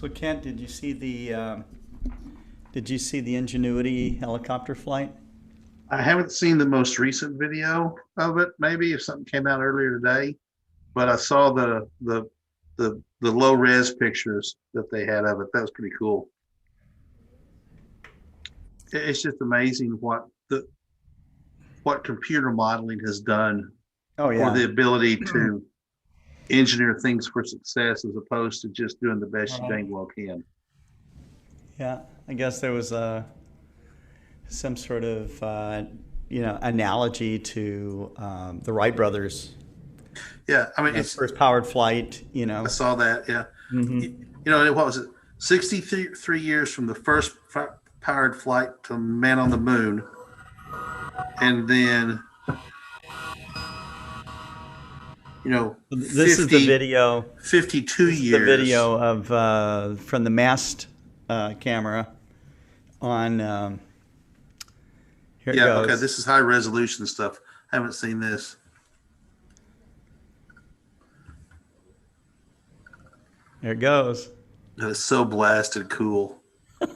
So Kent, did you see the Ingenuity helicopter flight? I haven't seen the most recent video of it, maybe if something came out earlier today, but I saw the low res pictures that they had of it. That was pretty cool. It's just amazing what computer modeling has done Oh for yeah. the ability to engineer things for success as opposed to just doing the best you Right. dang well can. Yeah. I guess there was some sort of analogy to the Wright Brothers, Yeah, I mean it's first powered flight. I saw that. Yeah, Hmm. what was it? 63 years from the first powered flight to man on the moon, and then This is the 50 video. 52 This is the years. video of from the mast camera on. Here it Yeah, okay, goes. this is high resolution stuff. I haven't seen this. There it goes. That is so blasted cool.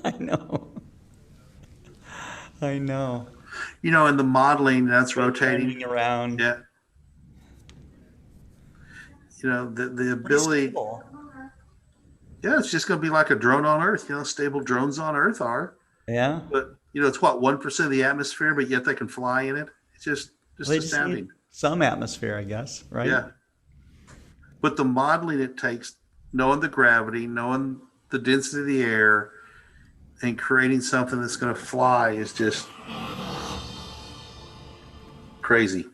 I know. I know. And the modeling that's Bending rotating. around. Yeah, the Pretty ability. stable. Yeah, it's just going to be like a drone on Earth. Stable drones on Earth are, Yeah. but it's what 1% of the atmosphere, but yet they can fly in it. It's just Well, they just need astounding. some atmosphere, I guess, right? Yeah, but the modeling it takes, knowing the gravity, knowing the density of the air, and creating something that's going to fly is just crazy.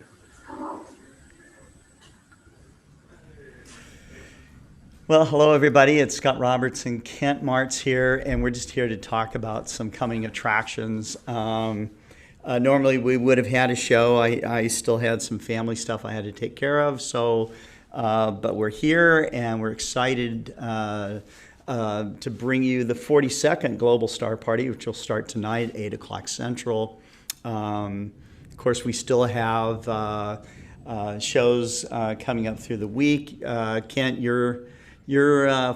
Well, hello everybody. It's Scott Roberts and Kent Martz here, and we're just here to talk about some coming attractions. Normally we would have had a show. I still had some family stuff I had to take care of, but we're here and we're excited to bring you the 42nd Global Star Party, which will start tonight, 8 o'clock Central. Of course, we still have shows coming up through the week. Kent, your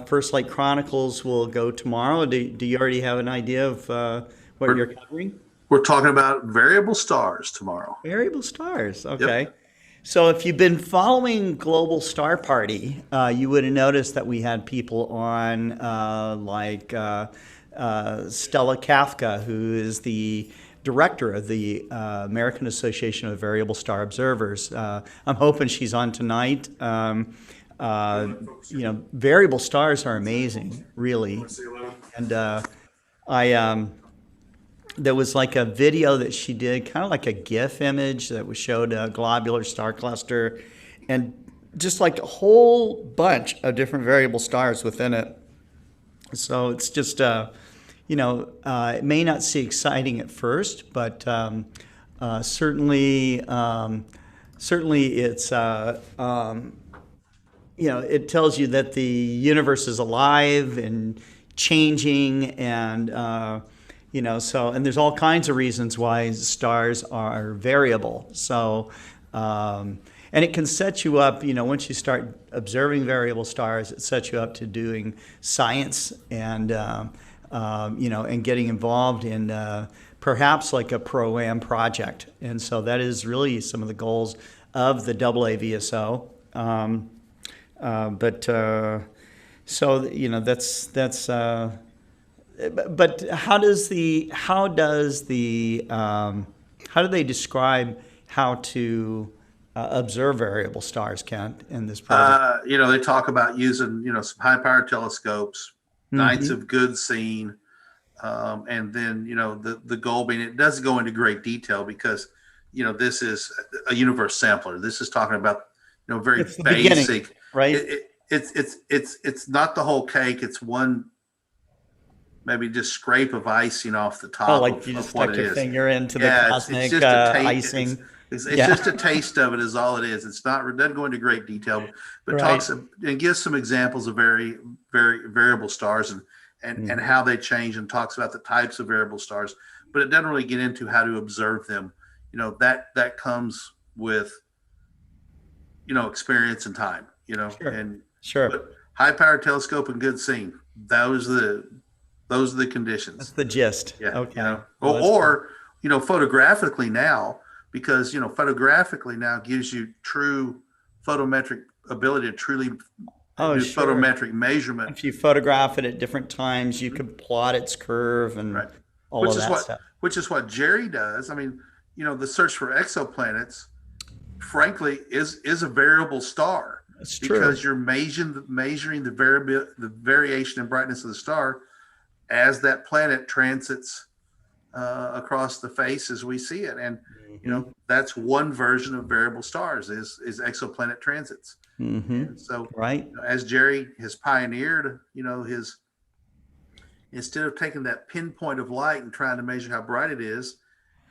First Light Chronicles will go tomorrow. Do you already have an idea of what We're, you're covering? we're talking about variable stars tomorrow. Variable stars. Yep. Okay. So if you've been following Global Star Party, you would have noticed that we had people on Stella Kafka, who is the director of the American Association of Variable Star Observers. I'm hoping she's on tonight. Variable stars are amazing, really. And I there was like a video that she did, kind of like a GIF image that was showed a globular star cluster, and just like a whole bunch of different variable stars within it. So it's just it may not seem exciting at first, but certainly it's it tells you that the universe is alive and changing, and and there's all kinds of reasons why stars are variable. So and it can set you up, once you start observing variable stars, it sets you up to doing science and and getting involved in perhaps like a pro-am project. And so that is really some of the goals of the AAVSO. That's but how do they describe how to observe variable stars, Kent, in this project? They talk about using some high power telescopes, nights Hmm. of good seeing, and then the goal being it does go into great detail because this is a universe sampler. This is talking about very It's the beginning, basic. right? It's not the whole cake. It's one maybe just scrape of icing off the Oh, top like you just of what stuck it your is. finger into the Yeah, it's cosmic just a taste. icing. It's Yeah, just a taste of it is all it is. It's not, it doesn't go into great detail, but right. talks and gives some examples of very variable stars and Mhm. how they change, and talks about the types of variable stars, but it doesn't really get into how to observe them. That comes with experience and time. Sure, And sure. but high powered telescope and good seeing. those are the That's conditions. the gist. Yeah, Okay. Well, or, that's cool. photographically now, because photographically now gives you true photometric ability to truly Oh, do sure. photometric measurement. If you photograph it at different times, you could plot its curve Right. and all Which of is that what stuff. Jerry does. I mean, the search for exoplanets, frankly, is a variable star That's true. because you're measuring the variation in brightness of the star as that planet transits across the face as we see it. And Hmm. that's one version of variable stars is exoplanet transits. Hmm. And so, Right. as Jerry has pioneered, his instead of taking that pinpoint of light and trying to measure how bright it is,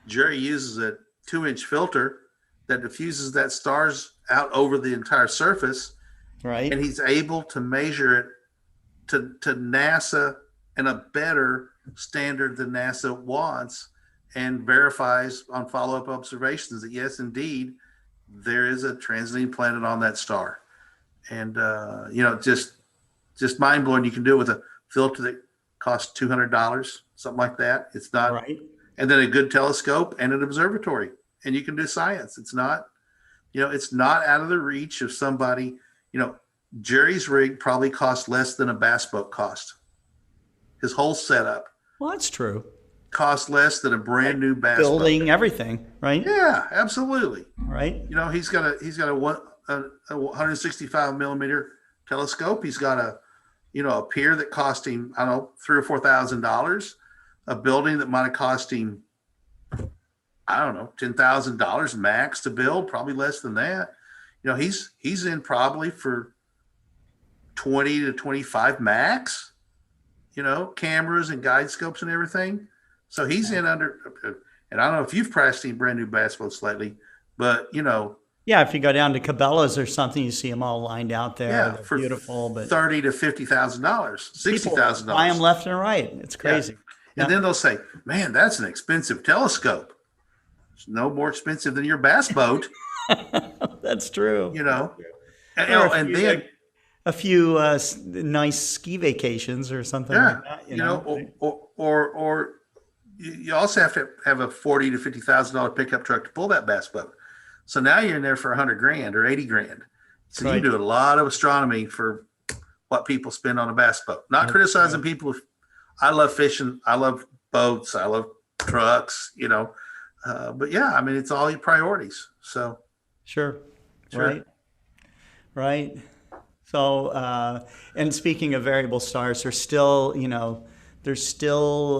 Jerry uses a 2-inch filter that diffuses that stars out over the entire surface, and Right. he's able to measure it to NASA and a better standard than NASA wants, and verifies on follow-up observations that yes, indeed, there is a transiting planet on that star. And just mind blowing. You can do it with a filter that costs $200, something like that. It's not, Right. and then a good telescope and an observatory, and you can do science. It's not out of the reach of somebody. Jerry's rig probably cost less than a bass boat cost. His whole setup Well, that's true. costs less than a brand Like new bass boat. building everything, right? Yeah, absolutely. Right. He's got a 165 millimeter telescope. He's got a pier that cost him, I don't know, $3,000 or $4,000. A building that might have cost him, I don't know, $10,000 max to build, probably less than that. He's in probably for 20 to 25 max. Cameras and guide scopes and everything. So he's in under, and I don't know if you've priced any brand new bass boats lately, but Yeah, if you go down to Cabela's or something, you see them all lined out there. yeah, They're for beautiful, but $30,000 to $50,000, sixty people thousand buy them dollars. left and right. It's Yeah, crazy. and Yeah, then they'll say, "Man, that's an expensive telescope. It's no more expensive than your bass boat." that's true. You know, and, Or and then a few nice ski vacations or something yeah, like that. or you also have to have a $40,000 to $50,000 pickup truck to pull that bass boat. So now you're in there for 100 grand or 80 grand. So you can Right. do a lot of astronomy for what people spend on a bass boat. Not That's criticizing right. people. I love fishing. I love boats. I love trucks. But yeah, I mean, it's all your priorities. So Sure. sure. Right. Right. So, and speaking of variable stars, there's still,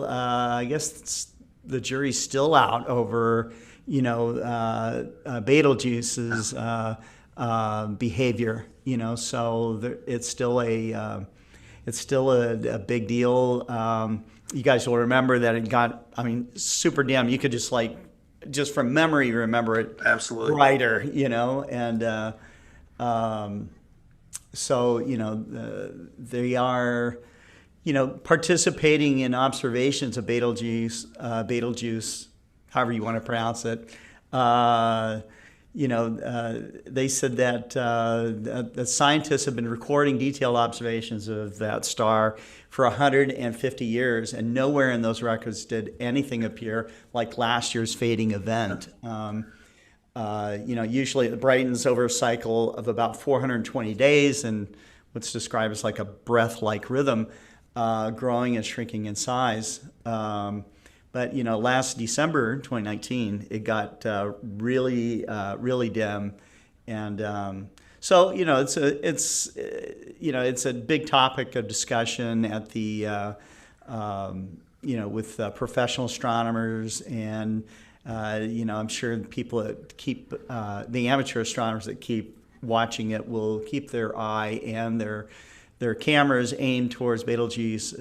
I guess the jury's still out over, Betelgeuse's behavior. So it's still a big deal. You guys will remember that it got, I mean, super dim. You could just from memory, remember it Absolutely. brighter, and um, so they are participating in observations of Betelgeuse, however you want to pronounce it. They said that the scientists have been recording detailed observations of that star for 150 years, and nowhere in those records did anything appear like last year's fading event. Usually it brightens over a cycle of about 420 days and what's described as like a breath-like rhythm, growing and shrinking in size. But last December 2019, it got really dim, and so it's a big topic of discussion at the with professional astronomers and I'm sure people that keep the amateur astronomers that keep watching it will keep their eye and their cameras aimed towards Betelgeuse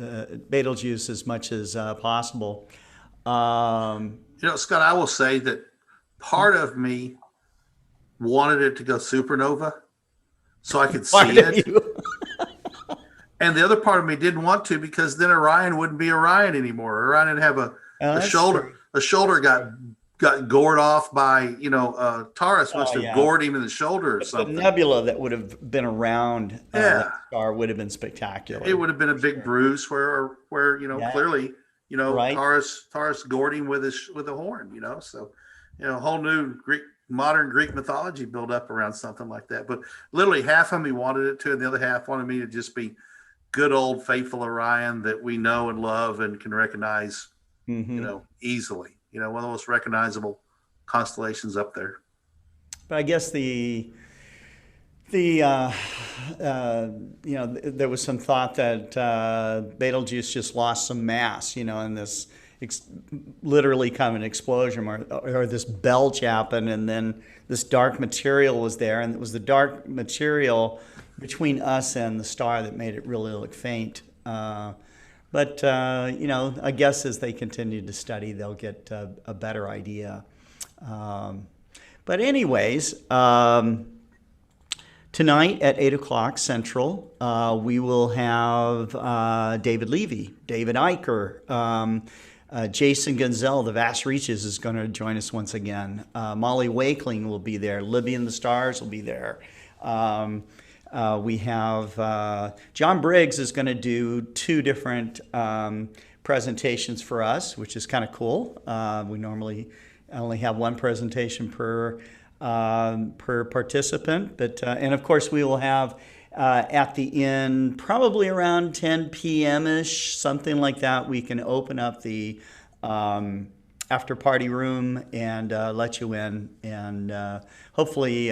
as much as possible. Scott, I will say that part of me wanted it to go supernova so I could see Part of it. you. And the other part of me didn't want to because then Orion wouldn't be Orion anymore. Orion would have Oh, a that's shoulder. true. A shoulder got got gored off by, Taurus must Oh have yeah. gored him in the shoulder or But the something. nebula that would have been around that Yeah, star would have been it spectacular. would have been a big Sure. bruise where Yeah. clearly, Right. Taurus gored him with a horn. So a whole new modern Greek mythology built up around something like that. But literally half of me wanted it to, and the other half wanted me to just be good old faithful Orion that we know and love and can recognize, Hmm. easily. One of the most recognizable constellations up there. But I guess the there was some thought that Betelgeuse just lost some mass, in this ex- literally kind of an explosion, or this belch happened, and then this dark material was there, and it was the dark material between us and the star that made it really look faint. But I guess as they continue to study, they'll get a better idea. Um, but anyways. Tonight at 8 o'clock Central, we will have David Levy, David Eicher, Jason Gonzell, The Vast Reaches, is going to join us once again. Molly Wakeling will be there. Libby and the Stars will be there. We have John Briggs is going to do two different presentations for us, which is kind of cool. We normally only have one presentation per participant. But and of course we will have at the end, probably around 10 p.m. ish, something like that. We can open up the after party room and let you in, and hopefully.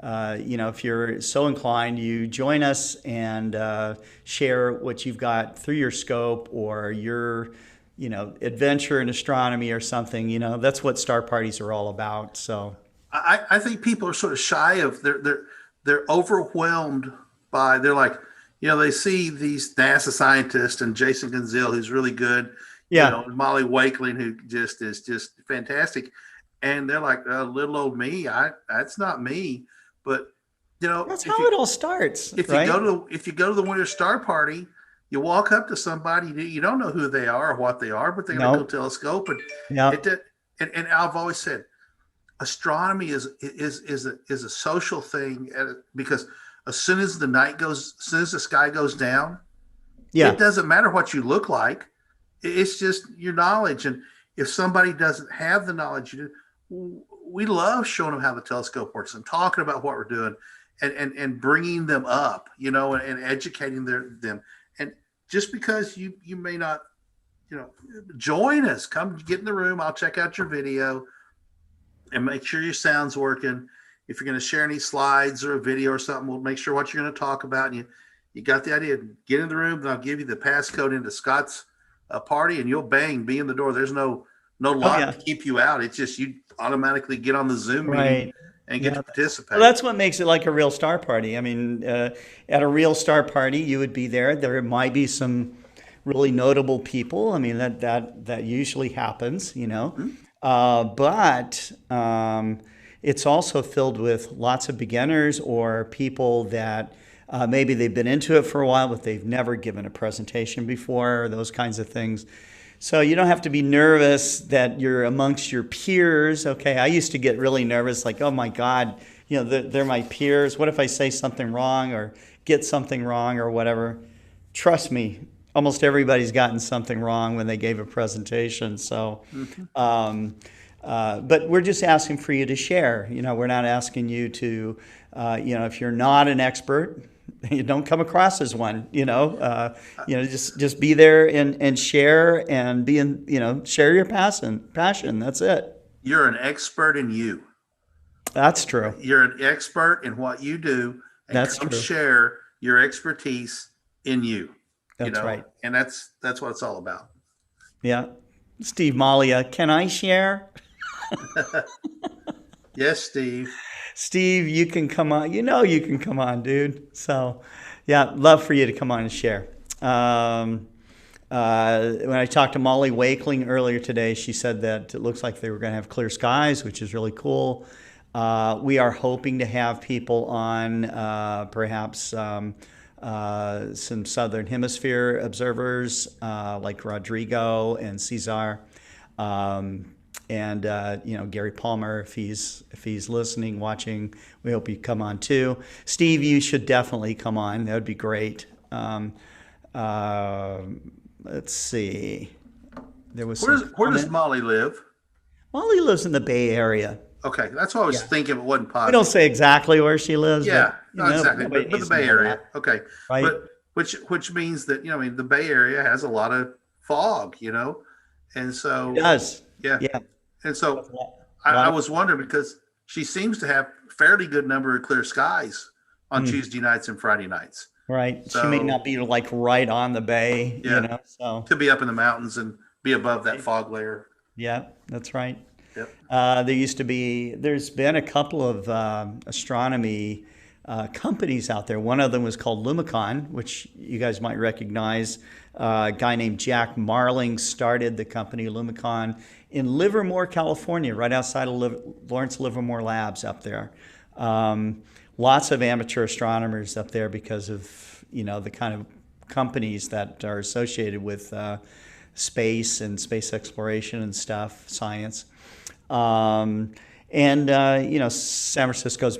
If you're so inclined, you join us and share what you've got through your scope or your, adventure in astronomy or something. That's what star parties are all about. So. I think people are sort of shy of they're overwhelmed by they're like, they see these NASA scientists and Jason Gonzell, who's really good, Yeah, and Molly Wakeling, who just is just fantastic, and they're like, little old me, that's not me. But that's if how it all starts, right? if you go to the Winter Star Party, you walk up to somebody, you don't know who they are or what they are, but they got a cool No. telescope, and it Yeah. did. And I've always said astronomy is a social thing, because as soon as as soon as the sky goes down, it Yeah. doesn't matter what you look like. It's just your knowledge. And if somebody doesn't have the knowledge, we love showing them how the telescope works and talking about what we're doing, and bringing them up, and educating them. And just because you may not, join us, come get in the room. I'll check out your video and make sure your sound's working. If you're going to share any slides or a video or something, we'll make sure what you're going to talk about. And you got the idea. Get in the room, and I'll give you the passcode into Scott's party, and you'll be in the door. There's no Oh lock yeah. to keep you out. It's just you automatically get on the Zoom meeting Right. and get Yeah. to Well, participate. that's what makes it like a real star party. I mean, at a real star party, you would be there. There might be some really notable people. I mean, that usually happens. Hmm? But it's also filled with lots of beginners or people that maybe they've been into it for a while, but they've never given a presentation before, or those kinds of things. So you don't have to be nervous that you're amongst your peers. Okay, I used to get really nervous, like, oh my God, they're my peers. What if I say something wrong or get something wrong or whatever? Trust me, almost everybody's gotten something wrong when they gave a presentation. So, Mm-hmm. but we're just asking for you to share. We're not asking you to, if you're not an expert, you don't come across as one. Just be there and share and share your passion. Passion. That's it. You're an expert in you. That's true. You're an expert in what you do, and That's come true. share your expertise in you. That's right. And that's what it's all about. Yeah. Steve Malia, can I share? Yes, Steve. Steve, you can come on. You can come on, dude. So, yeah, love for you to come on and share. When I talked to Molly Wakeling earlier today, she said that it looks like they were going to have clear skies, which is really cool. We are hoping to have people on, perhaps some Southern Hemisphere observers like Rodrigo and Cesar. And Gary Palmer, if he's listening, watching, we hope you come on too. Steve, you should definitely come on. That would be great. Uh, let's see. There was some Where does comment. Molly live? Molly lives in the Bay Area. Okay, that's what I was Yeah. thinking. It wasn't We don't positive. say exactly where she lives, but Yeah, not exactly, nobody but the needs to Bay know Area. that, Okay, right? but which means that I mean the Bay Area has a lot of fog, and It so does. yeah, Yeah. and so That's a lot, I lot of. was wondering because she seems to have fairly good number of clear skies on Mm, Tuesday nights and Friday nights. right. She may not So be like right on the bay, yeah, so. could be up in the mountains and be above that Right. fog layer. Yeah, that's right. Yep. There's been a couple of astronomy companies out there. One of them was called Lumicon, which you guys might recognize. A guy named Jack Marling started the company Lumicon in Livermore, California, right outside of Lawrence Livermore Labs up there. Lots of amateur astronomers up there because of the kind of companies that are associated with space and space exploration and stuff, science. San Francisco's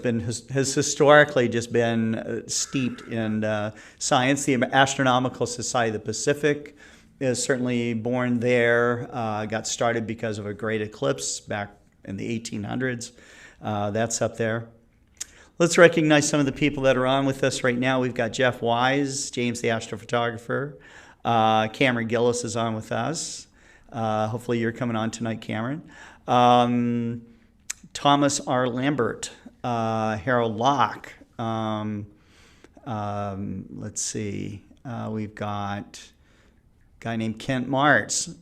has historically just been steeped in science. The Astronomical Society of the Pacific is certainly born there. Got started because of a great eclipse back in the 1800s. That's up there. Let's recognize some of the people that are on with us right now. We've got Jeff Wise, James the astrophotographer. Cameron Gillis is on with us. Hopefully you're coming on tonight, Cameron. Thomas R. Lambert, Harold Locke. Let's see. We've got a guy named Kent Martz.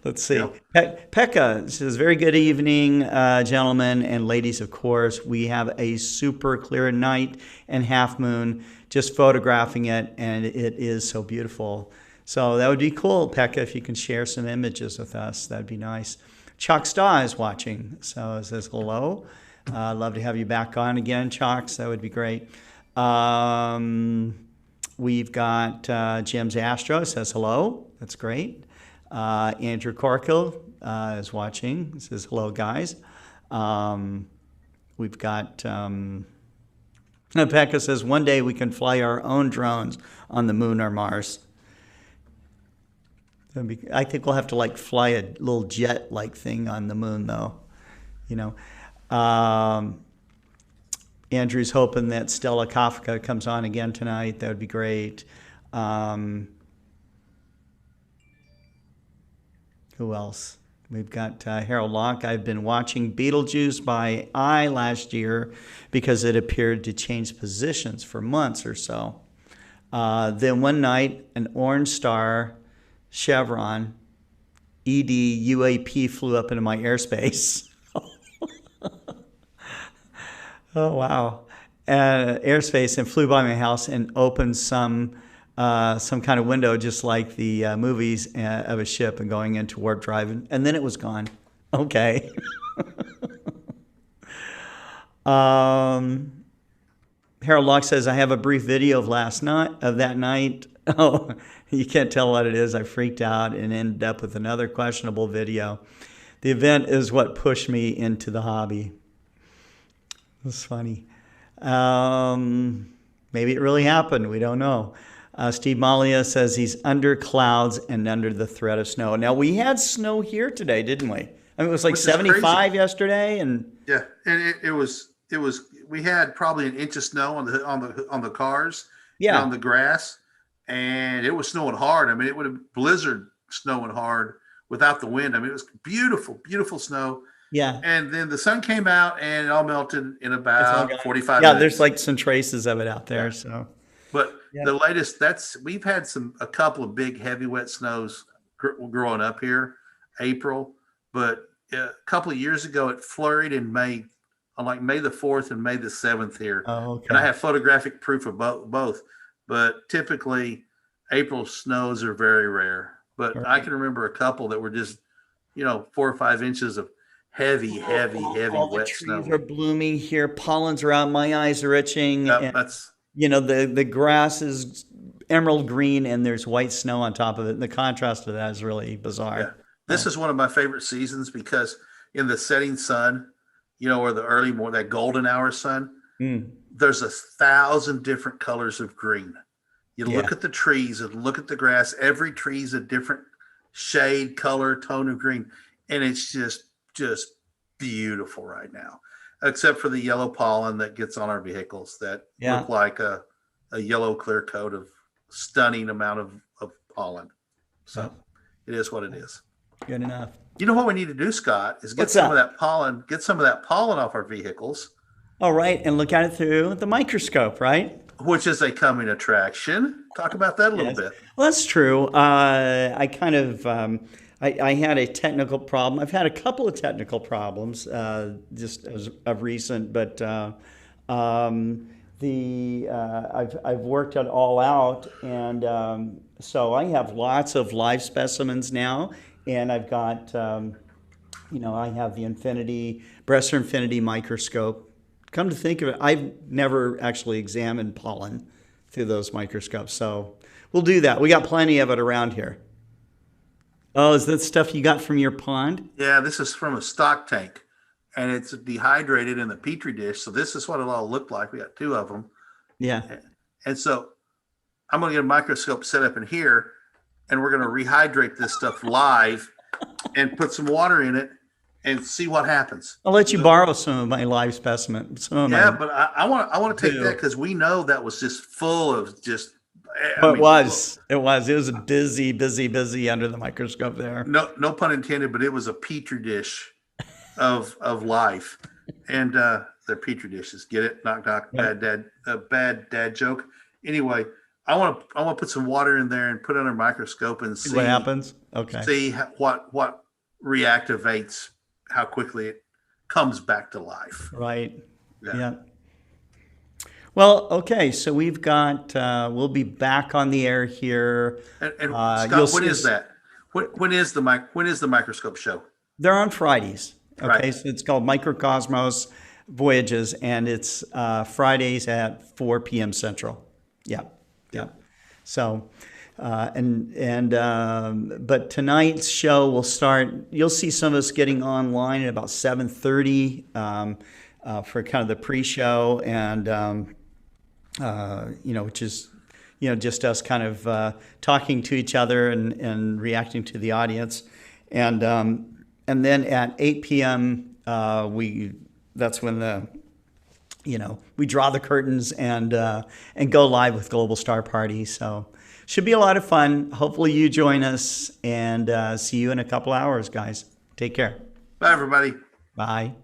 Let's see. Yep. Pekka says, very good evening, gentlemen and ladies, of course. We have a super clear night and half moon, just photographing it, and it is so beautiful. So that would be cool, Pekka, if you can share some images with us. That'd be nice. Chuck Staw is watching, so it says hello. Love to have you back on again, Chucks. That would be great. We've got Jim's Astro says hello. That's great. Andrew Corkill is watching. Says hello, guys. We've got Pekka says one day we can fly our own drones on the moon or Mars. I think we'll have to fly a little jet-like thing on the moon, though. Andrew's hoping that Stella Kafka comes on again tonight. That would be great. Who else? We've got Harold Locke. I've been watching Betelgeuse by eye last year because it appeared to change positions for months or so. Then one night, an orange star chevron ED UAP flew up into my airspace. Oh, wow. Airspace and flew by my house and opened some kind of window, just like the movies of a ship and going into warp drive. And then it was gone. Okay. Harold Locke says, I have a brief video of that night. Oh, you can't tell what it is. I freaked out and ended up with another questionable video. The event is what pushed me into the hobby. That's funny. Maybe it really happened. We don't know. Steve Malia says he's under clouds and under the threat of snow. Now, we had snow here today, didn't we? I mean, it was like 75 yesterday, and yeah, and it was we had probably an inch of snow on the cars, yeah, on the grass, and it was snowing hard. I mean, it would have blizzard snowing hard without the wind. I mean, it was beautiful, beautiful snow. Yeah. And then the sun came out and it all melted in about 45 yeah, minutes. there's like some traces of it out there. Yeah. So, but the latest, we've had a couple of big heavy wet snows growing up here, April, but a couple of years ago it flurried in May, on like May the 4th and May the 7th here. Oh, okay. And I have photographic proof of both, but typically April snows are very rare, but right. I can remember a couple that were just, 4 or 5 inches of heavy wet snow. The trees are blooming here. Pollens are out. My eyes are itching. Yep, and, the grass is emerald green and there's white snow on top of it. And the contrast of that is really bizarre. This is one of my favorite seasons because in the setting sun, or the early morning, that golden hour sun, there's 1,000 different colors of green. You look at the trees and look at the grass. Every tree is a different shade, color, tone of green, and it's just beautiful right now. Except for the yellow pollen that gets on our vehicles that look like a yellow clear coat of stunning amount of pollen. So it is what it is. Good enough. You know what we need to do, Scott, is get some of that pollen off our vehicles. All right, and look at it through the microscope, right? Which is a coming attraction. Talk about that a little bit. Well, that's true. I kind of I had a technical problem. I've had a couple of technical problems just as of recent, but I've worked it all out, and so I have lots of live specimens now, and I've got I have the Bresser Infinity microscope. Come to think of it, I've never actually examined pollen through those microscopes, so we'll do that. We got plenty of it around here. Oh, is that stuff you got from your pond? Yeah, this is from a stock tank, and it's dehydrated in the Petri dish. So this is what it'll all look like. We got 2 of them. Yeah. And so I'm going to get a microscope set up in here, and we're going to rehydrate this stuff live and put some water in it and see what happens. I'll let you borrow some of my live specimen. But I want to take that because we know that was just full of just. It was a busy under the microscope there. No pun intended, but it was a petri dish of life, and they're petri dishes. Get it? Knock knock. Right. Bad dad joke. Anyway, I want to put some water in there and put it under a microscope and see what happens. Okay. See what reactivates, how quickly it comes back to life. Right. Yeah. Well, okay, so we've got, we'll be back on the air here. And Scott, when is that? When is the microscope show? They're on Fridays. Okay, right. So it's called Microcosmos Voyages, and it's Fridays at 4 p.m. Central. Yeah. So, but tonight's show will start. You'll see some of us getting online at about 7:30 for kind of the pre-show, and which is just us kind of talking to each other and reacting to the audience, and then at 8 p.m. That's when we draw the curtains and go live with Global Star Party. So should be a lot of fun. Hopefully you join us, and see you in a couple hours, guys. Take care. Bye, everybody. Bye.